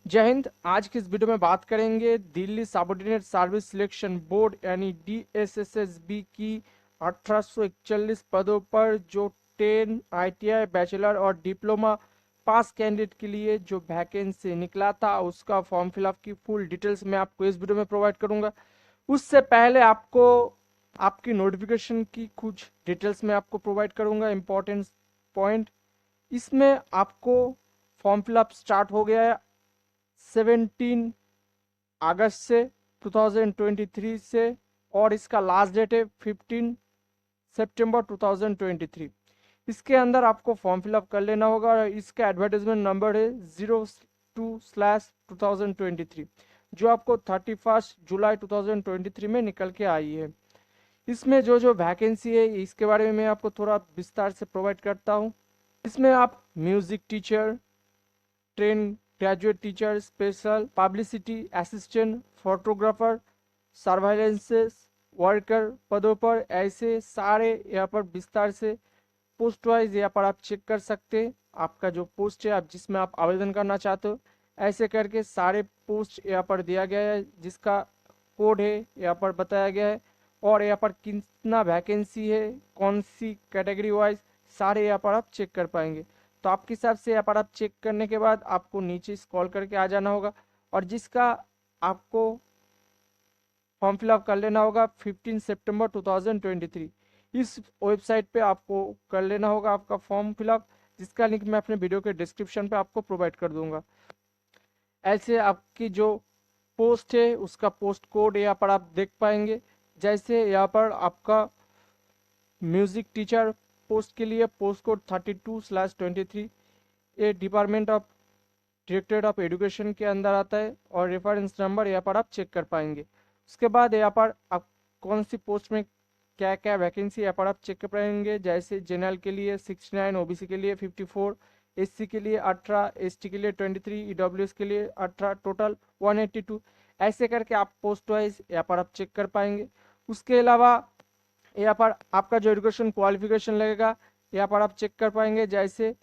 जय हिंद। आज की इस वीडियो में बात करेंगे Delhi subordinate service selection board यानी DSSSB की 1841 पदों पर जो 10 ITI बैचलर और डिप्लोमा पास कैंडिडेट के लिए जो वैकेंसी निकला था उसका फॉर्म फिलअप की फुल डिटेल्स मैं आपको इस वीडियो में प्रोवाइड करूंगा। उससे पहले आपको आपकी नोटिफिकेशन की कुछ डिटेल्स मैं आपको प्रोवाइड करूंगा। इंपॉर्टेंट पॉइंट इसमें आपको फॉर्म फिलअप स्टार्ट हो गया है 17 अगस्त से 2023 से, और इसका लास्ट डेट है 15 सितंबर 2023। इसके अंदर आपको फॉर्म फिलअप कर लेना होगा और इसका एडवर्टाइजमेंट नंबर है 02/2023 जो आपको 31 जुलाई 2023 में निकल के आई है। इसमें जो जो वैकेंसी है इसके बारे में मैं आपको थोड़ा विस्तार से प्रोवाइड करता हूँ। इसमें आप music teacher, train graduate teacher, special publicity assistant, photographer, surveillances worker पदों पर ऐसे सारे यहाँ पर विस्तार से पोस्ट वाइज यहाँ पर आप चेक कर सकते हैं। आपका जो पोस्ट है आप जिसमें आप आवेदन करना चाहते हो ऐसे करके सारे पोस्ट यहाँ पर दिया गया है, जिसका कोड है यहाँ पर बताया गया है, और यहाँ पर कितना वैकेंसी है, कौन सी कैटेगरी वाइज, सारे यहाँ पर आप चेक कर पाएंगे। तो आपके हिसाब से यहाँ पर आप चेक करने के बाद आपको नीचे स्क्रॉल करके आ जाना होगा और जिसका आपको फॉर्म फिलअप कर लेना होगा 15 सितंबर 2023। इस वेबसाइट पे आपको कर लेना होगा आपका फॉर्म फिलअप, जिसका लिंक मैं अपने वीडियो के डिस्क्रिप्शन पे आपको प्रोवाइड कर दूंगा। ऐसे आपकी जो पोस्ट है उसका पोस्ट कोड यहाँ पर आप देख पाएंगे। जैसे यहाँ पर आपका म्यूजिक टीचर पोस्ट के लिए पोस्ट कोड 32/23 ये department of directorate of education के अंदर आता है और रेफरेंस नंबर यहाँ पर आप चेक कर पाएंगे। उसके बाद यहाँ पर आप कौन सी पोस्ट में क्या क्या वैकेंसी यहाँ पर आप चेक कर पाएंगे। जैसे जनरल के लिए 69, ओबीसी के लिए 54, एससी के लिए 18, एसटी के लिए 23, ईडब्ल्यूएस के लिए 18, टोटल 182। ऐसे करके आप पोस्ट वाइज यहाँ पर आप चेक कर पाएंगे। उसके अलावा यहाँ पर आपका जो एजुकेशन क्वालिफिकेशन लगेगा यहाँ पर आप चेक कर पाएंगे। जैसे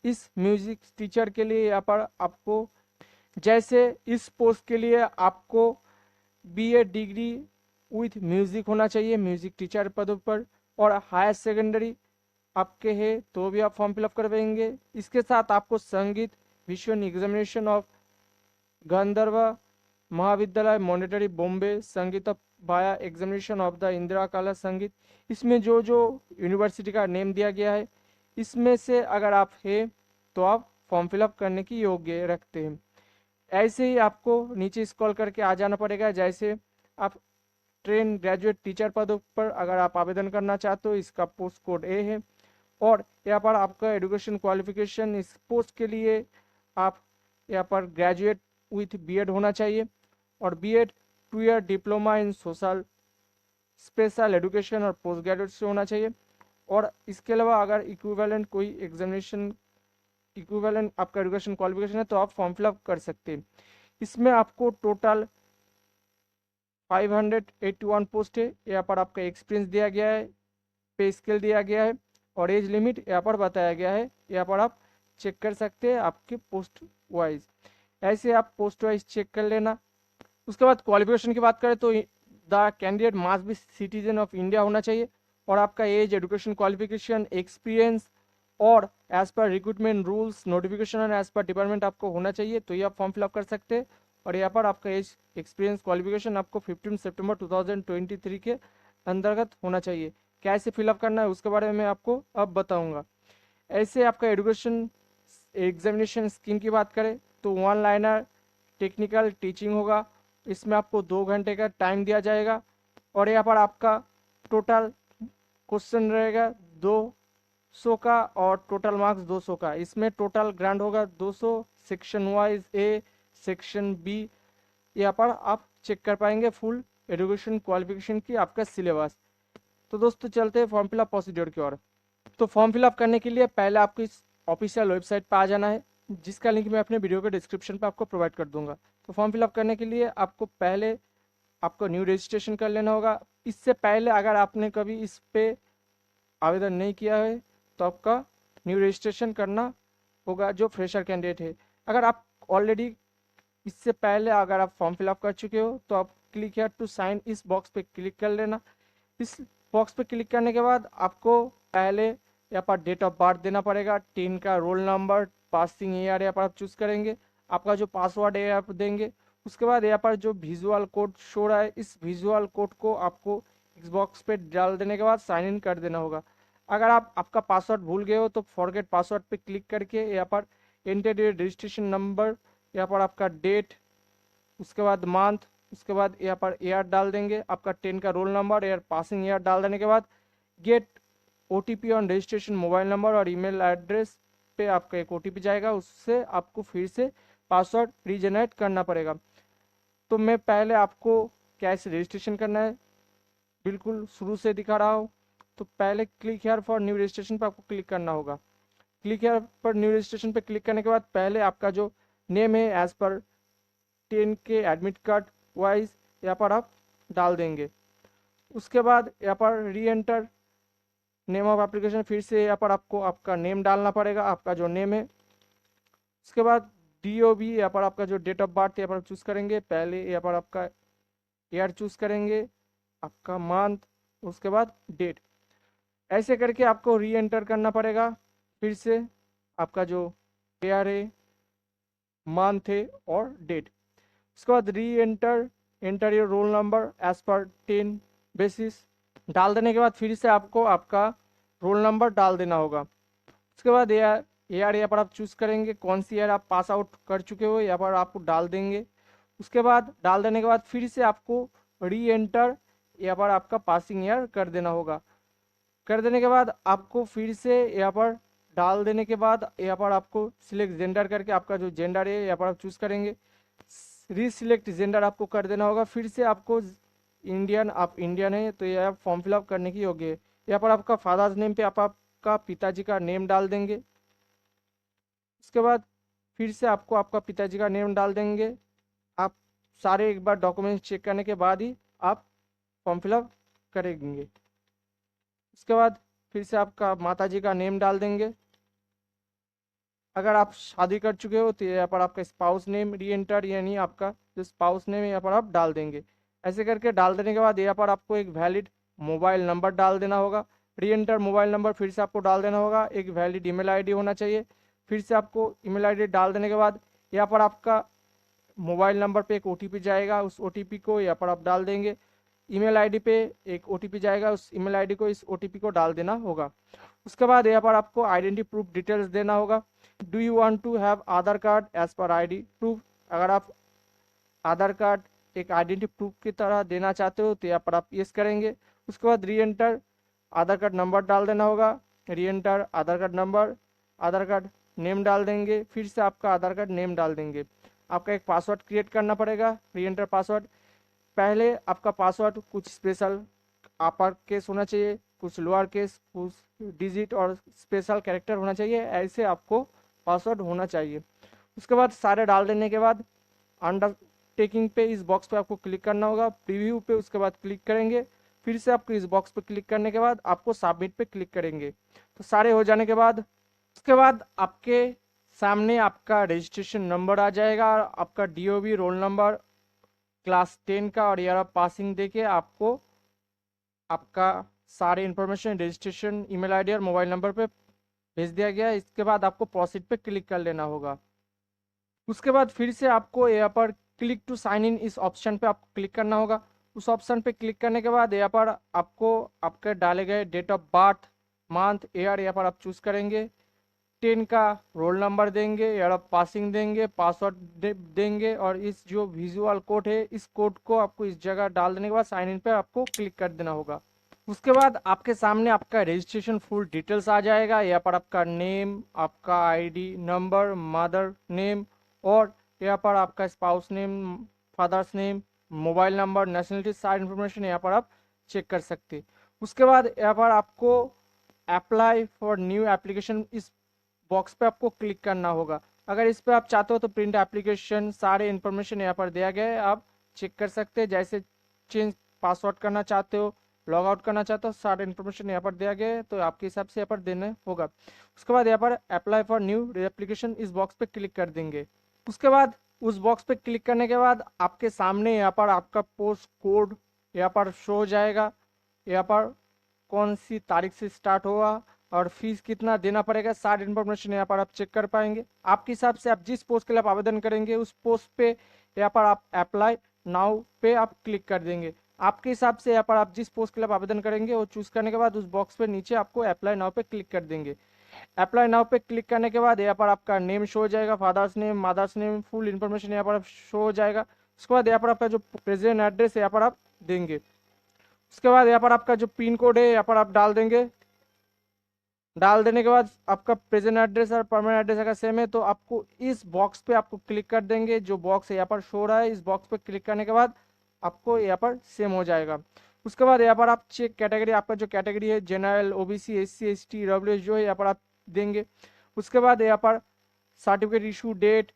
इस म्यूजिक टीचर के लिए यहाँ पर आपको, जैसे इस पोस्ट के लिए आपको BA डिग्री विथ म्यूजिक होना चाहिए म्यूजिक टीचर पदों पर, और हायर सेकेंडरी आपके है तो भी आप फॉर्म फिलअप कर पाएंगे। इसके साथ आपको संगीत विश्व एग्जामिनेशन ऑफ गंधर्व महाविद्यालय मॉनिटरी बॉम्बे संगीत via examination of the Indira कला संगीत, इसमें जो जो यूनिवर्सिटी का नेम दिया गया है इसमें से अगर आप है तो आप फॉर्म फिलअप करने की योग्य रखते हैं। ऐसे ही आपको नीचे स्क्रॉल करके आ जाना पड़ेगा। जैसे आप ट्रेन ग्रेजुएट टीचर पदों पर अगर आप आवेदन करना चाहते हो इसका पोस्ट कोड ए है, और यहाँ पर आपका एजुकेशन क्वालिफिकेशन इस पोस्ट के लिए आप यहाँ पर ग्रेजुएट विथ बीएड होना चाहिए, और BEd 2 year diploma in social special education और पोस्ट ग्रेजुएट से होना चाहिए। और इसके अलावा अगर इक्विवेलेंट कोई एग्जामिनेशन इक्विवेलेंट आपका एजुकेशन क्वालिफिकेशन है तो आप फॉर्म फिलअप कर सकते हैं। इसमें आपको टोटल 581 पोस्ट है। यहाँ पर आपका एक्सपीरियंस दिया गया है, पे स्केल दिया गया है, और एज लिमिट यहाँ पर बताया गया है। यहाँ पर आप चेक कर सकते हैं आपके पोस्ट वाइज। ऐसे आप पोस्ट वाइज चेक कर लेना। उसके बाद क्वालिफिकेशन की बात करें तो the candidate must be citizen of India होना चाहिए, और आपका एज, एजुकेशन क्वालिफिकेशन, एक्सपीरियंस और as per recruitment rules notification और एज पर डिपार्टमेंट आपको होना चाहिए तो ये आप फॉर्म फिलअप कर सकते हैं। और यहाँ पर आपका एज, एक्सपीरियंस, क्वालिफिकेशन आपको 15 सितंबर 2023 के अंतर्गत होना चाहिए। कैसे फिलअप करना है उसके बारे में मैं आपको अब बताऊंगा। ऐसे आपका एजुकेशन एग्जामिनेशन स्कीम की बात करें तो 1 लाइनर टेक्निकल टीचिंग होगा। इसमें आपको 2 घंटे का टाइम दिया जाएगा, और यहाँ पर आपका टोटल क्वेश्चन रहेगा 200 का और टोटल मार्क्स 200 का। इसमें टोटल ग्रांड होगा 200, सेक्शन वाइज ए, सेक्शन बी। यहाँ पर आप चेक कर पाएंगे फुल एजुकेशन क्वालिफिकेशन की आपका सिलेबस। तो दोस्तों चलते हैं फॉर्म फिलअप प्रोसीड्योर की ओर। तो फॉर्म फिलअप करने के लिए पहले आपको इस ऑफिशियल वेबसाइट पर आ जाना है, जिसका लिंक मैं अपने वीडियो के डिस्क्रिप्शन पे आपको प्रोवाइड कर दूंगा। तो फॉर्म फिलअप करने के लिए आपको पहले आपको न्यू रजिस्ट्रेशन कर लेना होगा। इससे पहले अगर आपने कभी इस पे आवेदन नहीं किया है तो आपका न्यू रजिस्ट्रेशन करना होगा जो फ्रेशर कैंडिडेट है। अगर आप ऑलरेडी इससे पहले अगर आप फॉर्म फिलअप कर चुके हो तो आप क्लिक हियर टू साइन इस बॉक्स पे क्लिक कर लेना। इस बॉक्स पे क्लिक करने के बाद आपको पहले यहाँ पर डेट ऑफ बर्थ देना पड़ेगा, 10 का रोल नंबर, पासिंग ईयर यहाँ पर आप चूज़ करेंगे, आपका जो पासवर्ड है आप देंगे। उसके बाद यहाँ पर जो विजुअल कोड शो रहा है इस विजुअल कोड को आपको इस बॉक्स पे डाल देने के बाद साइन इन कर देना होगा। अगर आप आपका पासवर्ड भूल गए हो तो फॉरगेट पासवर्ड पे क्लिक करके यहाँ पर एंटर योर रजिस्ट्रेशन नंबर, यहाँ पर आपका डेट, उसके बाद मंथ, उसके बाद यहाँ पर ईयर डाल देंगे, आपका 10 का roll number, year, passing year डाल देने के बाद gate OTP on registration mobile number और ईमेल एड्रेस पे आपका एक ओटीपी जाएगा, उससे आपको फिर से पासवर्ड रीजनरेट करना पड़ेगा। तो मैं पहले आपको कैसे रजिस्ट्रेशन करना है बिल्कुल शुरू से दिखा रहा हूँ। तो पहले click here for new registration पर आपको क्लिक करना होगा। क्लिक हेयर पर न्यू रजिस्ट्रेशन पे क्लिक करने के बाद पहले आपका जो नेम है एज पर 10 के एडमिट कार्ड वाइज यहाँ पर आप डाल देंगे। उसके बाद यहाँ पर री एंटर नेम ऑफ एप्लीकेशन, फिर से यहाँ पर आपको आपका नेम डालना पड़ेगा, आपका जो नेम है। उसके बाद DOB यहाँ पर आपका जो डेट ऑफ बर्थ यहाँ पर चूज़ करेंगे, पहले यहाँ पर आपका ईयर चूज़ करेंगे, आपका मंथ, उसके बाद डेट। ऐसे करके आपको री एंटर करना पड़ेगा फिर से आपका जो ईयर है, मंथ है और डेट। उसके बाद reenter enter your roll number as per 10 basis डाल देने के बाद फिर से आपको आपका रोल नंबर डाल देना होगा। उसके बाद ईयर यहाँ पर आप चूज़ करेंगे कौन सी ईयर आप पास आउट कर चुके हो, यहाँ पर आपको डाल देंगे। उसके बाद डाल देने के बाद फिर से आपको री एंटर यहाँ पर आपका पासिंग ईयर कर देना होगा। कर देने के बाद आपको फिर से यहाँ पर डाल देने के बाद यहाँ पर आपको सिलेक्ट जेंडर करके आपका जो जेंडर है यहाँ पर आप चूज़ करेंगे, रीसिलेक्ट जेंडर आपको कर देना होगा। फिर से आपको इंडियन, आप इंडियन है तो यह फॉर्म फिलअप करने की योग्य है। यहाँ पर आपका फादर्स नेम पे आप आपका पिताजी का नेम डाल देंगे। उसके बाद फिर से आपको आपका पिताजी का नेम डाल देंगे। आप सारे एक बार डॉक्यूमेंट्स चेक करने के बाद ही आप फॉर्म फिलअप करेंगे। उसके बाद फिर से आपका माताजी का नेम डाल देंगे। अगर आप शादी कर चुके हो तो यहाँ पर आपका स्पाउस नेम री एंटर, यानी आपका जो स्पाउस नेम है यहाँ पर आप डाल देंगे। ऐसे करके डाल देने के बाद यहाँ पर आपको एक वैलिड मोबाइल नंबर डाल देना होगा। री एंटर मोबाइल नंबर फिर से आपको डाल देना होगा। एक वैलिड ईमेल आईडी होना चाहिए। फिर से आपको ईमेल आईडी डाल देने के बाद यहाँ पर आपका मोबाइल नंबर पे एक OTP जाएगा, उस OTP को यहाँ पर आप डाल देंगे। ईमेल आईडी पे एक OTP जाएगा, उस ईमेल आईडी को इस OTP को डाल देना होगा। उसके बाद यहाँ पर आपको आइडेंटिटी प्रूफ डिटेल्स देना होगा। Do you want to have Aadhaar card as per ID proof, अगर आप आधार कार्ड एक आइडेंटिटी प्रूफ की तरह देना चाहते हो तो यहाँ पर आप यस करेंगे। उसके बाद री एंटर आधार कार्ड नंबर डाल देना होगा। री एंटर आधार कार्ड नंबर, आधार कार्ड नेम डाल देंगे, फिर से आपका आधार कार्ड नेम डाल देंगे। आपका एक पासवर्ड क्रिएट करना पड़ेगा, री एंटर पासवर्ड। पहले आपका पासवर्ड कुछ स्पेशल अपर केस होना चाहिए, कुछ लोअर केस, कुछ डिजिट और स्पेशल कैरेक्टर होना चाहिए, ऐसे आपको पासवर्ड होना चाहिए। उसके बाद सारे डाल देने के बाद अंडरटेकिंग पे इस बॉक्स पे आपको क्लिक करना होगा, प्रीव्यू पे उसके बाद क्लिक करेंगे। फिर से आपको इस बॉक्स पे क्लिक करने के बाद आपको सबमिट पे क्लिक करेंगे। तो सारे हो जाने के बाद उसके बाद आपके सामने आपका रजिस्ट्रेशन नंबर आ जाएगा, आपका DOB, रोल नंबर, क्लास 10 का और ईयर ऑफ पासिंग देके आपको आपका सारे इन्फॉर्मेशन रजिस्ट्रेशन ईमेल आईडी और मोबाइल नंबर पे भेज दिया गया है। इसके बाद आपको प्रोसीड पे क्लिक कर लेना होगा। उसके बाद फिर से आपको यहाँ पर क्लिक टू साइन इन इस ऑप्शन पे आपको क्लिक करना होगा। उस ऑप्शन पे क्लिक करने के बाद यहाँ पर आपको आपके डाले गए date of birth, month, year यहाँ पर आप चूज़ करेंगे। 10 का रोल नंबर देंगे, ईयर ऑफ पासिंग देंगे, पासवर्ड देंगे और इस जो विजुअल कोड है इस कोड को आपको इस जगह डाल देने के बाद साइन इन पे आपको क्लिक कर देना होगा। उसके बाद आपके सामने आपका रजिस्ट्रेशन फुल डिटेल्स आ जाएगा। यहाँ पर आपका नेम, आपका ID नंबर, मदर नेम और यहाँ पर आपका spouse name, father's name, mobile number, nationality, सारी इन्फॉर्मेशन यहाँ पर आप चेक कर सकते हैं। उसके बाद यहाँ पर आपको अप्लाई फॉर न्यू एप्लीकेशन इस बॉक्स पे आपको क्लिक करना होगा। अगर इस पे आप चाहते हो तो प्रिंट एप्लीकेशन सारे इन्फॉर्मेशन यहाँ पर दिया गया है, आप चेक कर सकते हैं। जैसे चेंज पासवर्ड करना चाहते हो, लॉग आउट करना चाहते हो, सारे इन्फॉर्मेशन यहाँ पर दिया गया है, तो आपके हिसाब से यहाँ पर देना होगा। उसके बाद यहाँ पर अप्लाई फॉर न्यू एप्लीकेशन इस बॉक्स पे क्लिक कर देंगे। उसके बाद उस बॉक्स पे क्लिक करने के बाद आपके सामने यहाँ पर आपका पोस्ट कोड यहाँ पर शो हो जाएगा। यहाँ पर कौन सी तारीख से स्टार्ट होगा और फीस कितना देना पड़ेगा, सारी इन्फॉर्मेशन यहाँ पर आप चेक कर पाएंगे। आपके हिसाब से आप जिस पोस्ट के लिए आप आवेदन करेंगे उस पोस्ट पे यहाँ पर आप अप्लाई नाउ पे आप क्लिक कर देंगे। आपके हिसाब से यहाँ पर आप जिस पोस्ट के लिए आप आवेदन करेंगे वो चूज करने के बाद उस बॉक्स पे नीचे आपको अप्लाई नाउ पे क्लिक कर देंगे। अप्लाई नाउ पे क्लिक करने के बाद यहाँ पर आपका नेम शो हो जाएगा, father's name, mother's name, full information यहाँ पर शो हो जाएगा। उसके बाद यहाँ पर आपका जो प्रेजेंट एड्रेस है यहाँ पर आप देंगे। उसके बाद यहाँ पर आपका जो पिन कोड है यहाँ पर आप डाल देंगे। डाल देने के बाद आपका प्रेजेंट एड्रेस और परमानेंट एड्रेस अगर सेम है तो आपको इस बॉक्स पे आपको क्लिक कर देंगे। जो बॉक्स है यहाँ पर शो हो रहा है, इस बॉक्स पे क्लिक करने के बाद आपको यहाँ पर सेम हो जाएगा। उसके बाद यहाँ पर आप चेक कैटेगरी, आपका जो कैटेगरी है general, OBC, SC, ST, WH जो है यहाँ पर आप देंगे। उसके बाद यहाँ पर certificate issue date,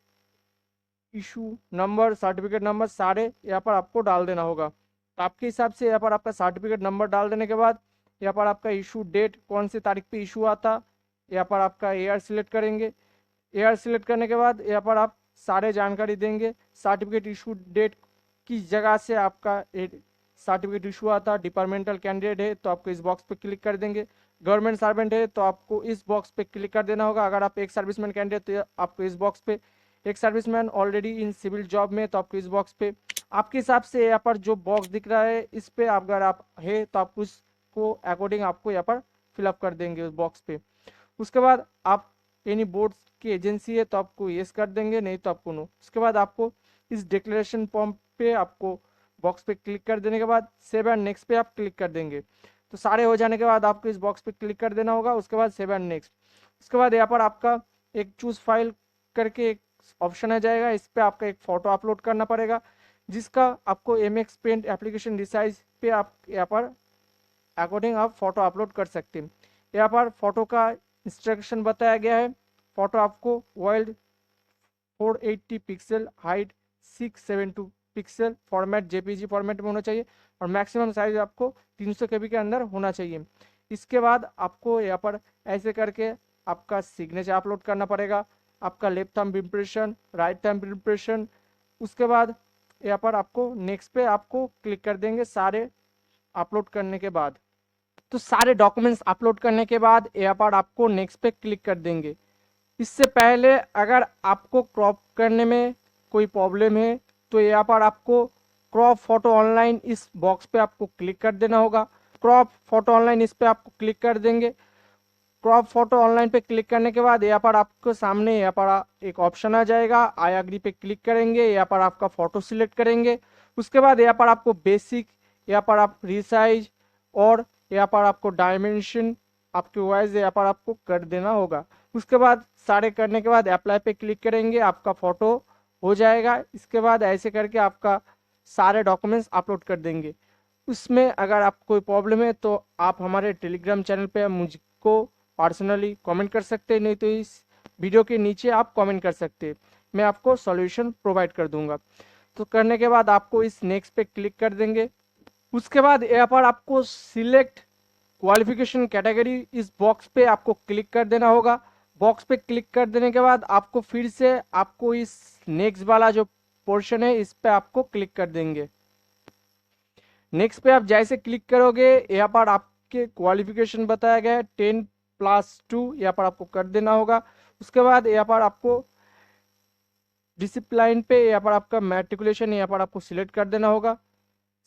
issue number, certificate number सारे यहाँ पर आपको डाल देना होगा। तो आपके हिसाब से यहाँ पर आपका सर्टिफिकेट नंबर डाल देने के बाद यहाँ पर आपका इशू डेट, कौन सी तारीख पे इशू आता, यहाँ पर आपका ईयर सिलेक्ट करेंगे। ईयर सिलेक्ट करने के बाद यहाँ पर आप सारे जानकारी देंगे। सर्टिफिकेट इशू डेट, किस जगह से आपका सर्टिफिकेट इशू आता, डिपार्टमेंटल कैंडिडेट है तो आपको इस बॉक्स पे क्लिक कर देंगे। गवर्नमेंट सर्वेंट है तो आपको इस बॉक्स पे क्लिक कर देना होगा। अगर आप एक सर्विसमैन कैंडिडेट तो आपको इस बॉक्स पे, एक serviceman already in civil job में तो आपको इस बॉक्स पे। आपके हिसाब से यहाँ पर जो बॉक्स दिख रहा है इस पे अगर आप है तो आप उसको अकॉर्डिंग आपको यहाँ पर फिलअप कर देंगे उस बॉक्स पे। उसके बाद आप एनी बोर्ड की एजेंसी है तो आपको यस कर देंगे, नहीं तो आपको नो। उसके बाद आपको इस डिक्लेरेशन फॉर्म पे आपको बॉक्स पे क्लिक कर देने के बाद सेव एंड नेक्स्ट पे आप क्लिक कर देंगे। तो सारे हो जाने के बाद आपको इस बॉक्स पे क्लिक कर देना होगा। उसके बाद सेव एंड नेक्स्ट। उसके बाद यहाँ पर आपका एक चूज फाइल करके एक ऑप्शन आ जाएगा, इस पे आपका एक फोटो अपलोड करना पड़ेगा जिसका आपको MX पेंट एप्लीकेशन रिसाइज पे आप यहाँ पर अकॉर्डिंग आप फोटो अपलोड कर सकते हैं। यहाँ पर फोटो का इंस्ट्रक्शन बताया गया है। फोटो आपको wild 480 pixel, height 672 pixel, format JPG format में होना चाहिए और मैक्सिमम साइज आपको 300 KB के अंदर होना चाहिए। इसके बाद आपको यहाँ पर ऐसे करके आपका सिग्नेचर अपलोड करना पड़ेगा, आपका left thumb impression, right thumb impression. उसके बाद यहाँ पर आपको नेक्स्ट पे आपको क्लिक कर देंगे सारे अपलोड करने के बाद। तो सारे डॉक्यूमेंट्स अपलोड करने के बाद यहाँ पर आपको नेक्स्ट पे क्लिक कर देंगे। इससे पहले अगर आपको क्रॉप करने में कोई प्रॉब्लम है तो यहाँ पर आपको क्रॉप फोटो ऑनलाइन इस बॉक्स पे आपको क्लिक कर देना होगा। क्रॉप फोटो ऑनलाइन इस पे आपको क्लिक कर देंगे। क्रॉप फोटो ऑनलाइन पे क्लिक करने के बाद यहाँ पर आपको सामने यहाँ पर एक ऑप्शन आ जाएगा, आई एग्री पे क्लिक करेंगे। यहाँ पर आपका फोटो सिलेक्ट करेंगे। उसके बाद यहाँ पर आपको बेसिक, यहाँ पर आप रिसाइज और यहाँ पर आपको डायमेंशन, आपके वॉइस यहाँ पर आपको कर देना होगा। उसके बाद सारे करने के बाद अप्लाई पे क्लिक करेंगे, आपका फोटो हो जाएगा। इसके बाद ऐसे करके आपका सारे डॉक्यूमेंट्स अपलोड कर देंगे। उसमें अगर आपको कोई प्रॉब्लम है तो आप हमारे टेलीग्राम चैनल पे मुझको पर्सनली कमेंट कर सकते हैं, नहीं तो इस वीडियो के नीचे आप कमेंट कर सकते हैं, मैं आपको सॉल्यूशन प्रोवाइड कर दूंगा। तो करने के बाद आपको इस नेक्स्ट पे क्लिक कर देंगे। उसके बाद यहाँ पर आपको सिलेक्ट क्वालिफिकेशन कैटेगरी, इस बॉक्स पे आपको क्लिक कर देना होगा। बॉक्स पे क्लिक कर देने के बाद आपको फिर से आपको इस नेक्स्ट वाला जो पोर्शन है इस पे आपको क्लिक कर देंगे। नेक्स्ट पे आप जैसे क्लिक करोगे यहाँ पर आपके क्वालिफिकेशन बताया गया है 10+2, यहाँ पर आपको कर देना होगा। उसके बाद यहाँ पर आपको डिसिप्लिन पे यहाँ पर आपका मैट्रिकुलेशन यहाँ पर आपको सिलेक्ट कर देना होगा।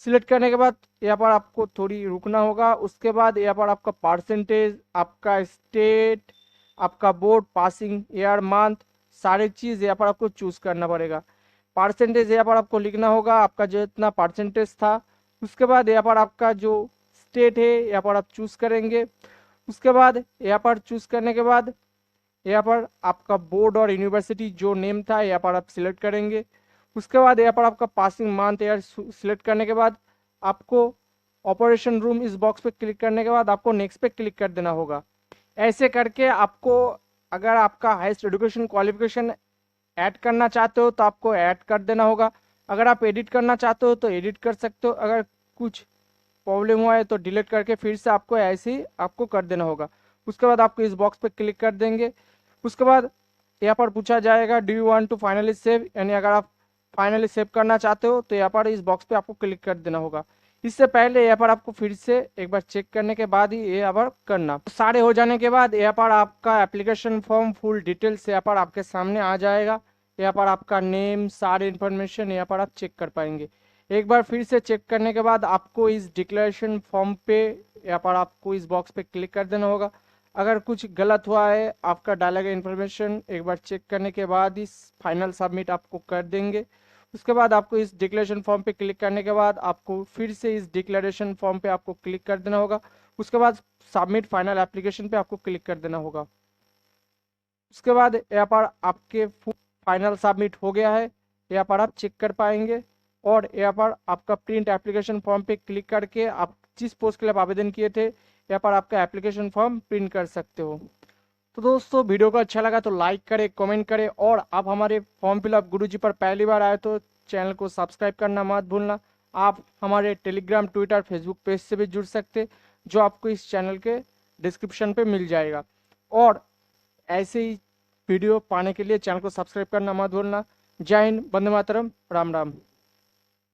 सिलेक्ट करने के बाद यहाँ पर आपको थोड़ी रुकना होगा। उसके बाद यहाँ पर आपका परसेंटेज, आपका स्टेट, आपका बोर्ड, पासिंग ईयर, मंथ, सारी चीज़ यहाँ पर आपको चूज करना पड़ेगा। परसेंटेज यहाँ पर आपको लिखना होगा, आपका जो इतना परसेंटेज था। उसके बाद यहाँ पर आपका जो स्टेट है यहाँ पर आप चूज करेंगे। उसके बाद यहाँ पर चूज करने के बाद यहाँ पर आपका बोर्ड और यूनिवर्सिटी जो नेम था यहाँ पर आप सिलेक्ट करेंगे। उसके बाद यहाँ पर आपका पासिंग मंथ ईयर सिलेक्ट करने के बाद आपको ऑपरेशन रूम, इस बॉक्स पे क्लिक करने के बाद आपको नेक्स्ट पे क्लिक कर देना होगा। ऐसे करके आपको, अगर आपका हाईएस्ट एजुकेशन क्वालिफिकेशन ऐड करना चाहते हो तो आपको ऐड कर देना होगा। अगर आप एडिट करना चाहते हो तो एडिट कर सकते हो। अगर कुछ प्रॉब्लम हुआ है तो डिलीट करके फिर से आपको ऐसे ही आपको कर देना होगा। उसके बाद आपको इस बॉक्स पे क्लिक कर देंगे। उसके बाद यहाँ पर पूछा जाएगा do you want to finally save, यानी अगर आप फाइनली सेव करना चाहते हो तो यहाँ पर इस बॉक्स पे आपको क्लिक कर देना होगा। इससे पहले यहाँ पर आपको फिर से एक बार चेक करने के बाद ही यहाँ पर करना। तो सारे हो जाने के बाद यहाँ पर आपका एप्लीकेशन फॉर्म फुल डिटेल्स यहाँ पर आपके सामने आ जाएगा। यहाँ पर आपका नेम सारे इन्फॉर्मेशन यहाँ पर आप चेक कर पाएंगे। एक बार फिर से चेक करने के बाद आपको इस डिक्लेरेशन फॉर्म पे यहाँ पर आपको इस बॉक्स पे क्लिक कर देना होगा। अगर कुछ गलत हुआ है आपका डाला गया इन्फॉर्मेशन एक बार चेक करने के बाद इस फाइनल सबमिट आपको कर देंगे। उसके बाद आपको इस डिक्लेरेशन फॉर्म पे क्लिक करने के बाद आपको फिर से इस डिक्लेरेशन फॉर्म पे आपको क्लिक कर देना होगा। उसके बाद सबमिट फाइनल एप्लीकेशन पे आपको क्लिक कर देना होगा। उसके बाद यहाँ पर आपके फाइनल सबमिट हो गया है, यहाँ पर आप चेक कर पाएंगे। और यहाँ पर आपका प्रिंट एप्लीकेशन फॉर्म पे क्लिक करके आप जिस पोस्ट के लिए आप आवेदन किए थे यहाँ पर आपका एप्लीकेशन फॉर्म प्रिंट कर सकते हो। तो दोस्तों वीडियो को अच्छा लगा तो लाइक करें, कमेंट करें, और आप हमारे फॉर्म फिलअप गुरुजी पर पहली बार आए तो चैनल को सब्सक्राइब करना मत भूलना। आप हमारे टेलीग्राम, ट्विटर, फेसबुक पेज से भी जुड़ सकते, जो आपको इस चैनल के डिस्क्रिप्शन पे मिल जाएगा। और ऐसे ही वीडियो पाने के लिए चैनल को सब्सक्राइब करना मत भूलना। जय हिंद, वंदे मातरम, राम राम।